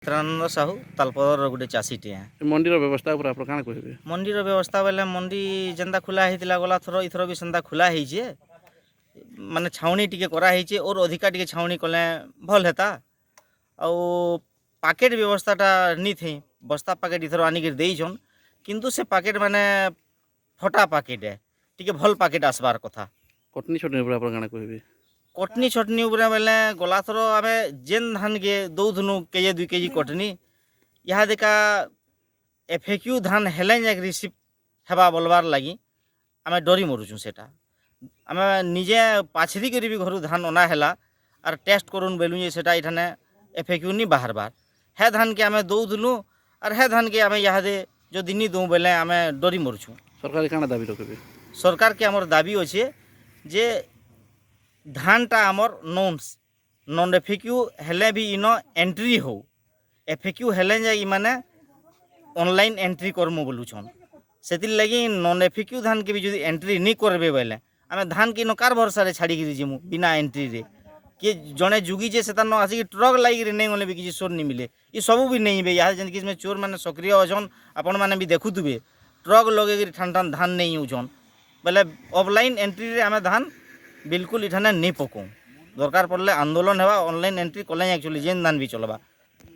ଚିତ୍ରାନନ୍ଦ ସାହୁ ତାଲପଦର ଗୋଟେ ଚାଷୀଟିଏ। ମଣ୍ଡିର ବ୍ୟବସ୍ଥା ଉପରେ ଆପଣ କାଣା କହିବେ? ମଣ୍ଡିର ବ୍ୟବସ୍ଥା ବେଲେ ମଣ୍ଡି ଯେନ୍ତା ଖୋଲା ହେଇଥିଲା ଗଲା ଥର ଇଥର ବି ସେନ୍ତା ଖୋଲା ହେଇଛେ, ମାନେ ଛାଉଣି ଟିକେ କରାହେଇଛେ ଓର୍ ଅଧିକା ଟିକେ ଛାଉଣି କଲେ ଭଲ୍ ହେତା। ଆଉ ପାକେଟ୍ ବ୍ୟବସ୍ଥାଟା ନି ଥେଇ, ବସ୍ତା ପାକେଟ୍ ଇଥର ଆନିକିରି ଦେଇଛନ୍, କିନ୍ତୁ ସେ ପାକେଟ୍ ମାନେ ଫଟା ପାକେଟ୍ ଟିକେ ଭଲ୍ ପାକେଟ୍ আসবার কথা। କଟନୀ ଛଟନୀ ଉପରେ ଆପଣ କାଣା କହିବେ? କଟନୀ ଛଟନୀ ଉପରେ ବେଲେ ଗଲାଥର ଆମେ ଯେନ୍ ଧାନ୍କେ ଦଉଥିଲୁ কেজি 2 কেজি କଟନୀ, ଇହାଦେକା FAQ ଧାନ୍ ହେଲେ ଯାଇକି ରିସିଭ୍ ହେବା ବୋଲବାର୍ ଲାଗି ଆମେ ଡରି ମରୁଛୁଁ। ସେଟା ଆମେ ନିଜେ ପାଛରି କରି ବି ଘରୁ ଧାନ୍ ଅନା ହେଲା ଆର୍ ଟେଷ୍ଟ କରୁନ୍ ବେଲୁ ଯେ ସେଟା ଏଠାନେ FAQ ନି ବାହାରବାର୍। ହେ ଧାନ୍କେ ଆମେ ଦଉଥିଲୁ ଆର୍ ହେ ଧାନ୍କେ ଆମେ ଇହାଦେ ଯଦି ନି ଦଉଁ ବେଲେ ଆମେ ଡରି ମରୁଛୁଁ। ସରକାର କାଣା ଦାବି ରଖିବେ? ସରକାରକେ ଆମର ଦାବି ଅଛେ ଯେ ଧାନଟା ଆମର ନନ୍ FAQ ହେଲେ ବି ଇନ ଏଣ୍ଟ୍ରି ହଉ। FAQ ହେଲେ ଯାଇ ମାନେ ଅନଲାଇନ୍ ଏଣ୍ଟ୍ରି କରମୁ ବୋଲୁଛନ୍। ସେଥିର୍ ଲାଗି ନନ୍ FAQ ଧାନ୍କେ ବି ଯଦି ଏଣ୍ଟ୍ରି ନି କରବେ ବେଲେ ଆମେ ଧାନ୍କେ ଇନ କାର୍ ଭରସାରେ ଛାଡ଼ିକିରି ଯିମୁ ବିନା ଏଣ୍ଟ୍ରିରେ। କିଏ ଜଣେ ଯୁଗିଛେ ସେତାନ ଆସିକି ଟ୍ରକ୍ ଲାଗିକିରି ନେଇ ଗଲେ ବି କିଛି ସୋର୍ ନି ମିଲେ। ଇ ସବୁ ବି ନେଇଯିବେ। ଇହାଦେ ଯେନ୍କି ଚୋର୍ ମାନେ ସକ୍ରିୟ ଅଛନ୍, ଆପଣମାନେ ବି ଦେଖୁଥିବେ ଟ୍ରକ୍ ଲଗେଇକିରି ଠାନ୍ ଠାନ୍ ଧାନ୍ ନେଇ ଯାଉଛନ୍। ବେଲେ ଅଫଲାଇନ୍ ଏଣ୍ଟ୍ରିରେ ଆମେ ଧାନ୍ ବିଲକୁଲ୍ ଇଠାନେ ନେଇ ପକଉଁ। ଦରକାର ପଡ଼ଲେ ଆନ୍ଦୋଳନ ହେବା, ଅନଲାଇନ୍ ଏଣ୍ଟ୍ରି କଲେ ଆକ୍ଚୁଆଲି ଯେନ୍ ଧାନ୍ ବି ଚଲ୍ବା।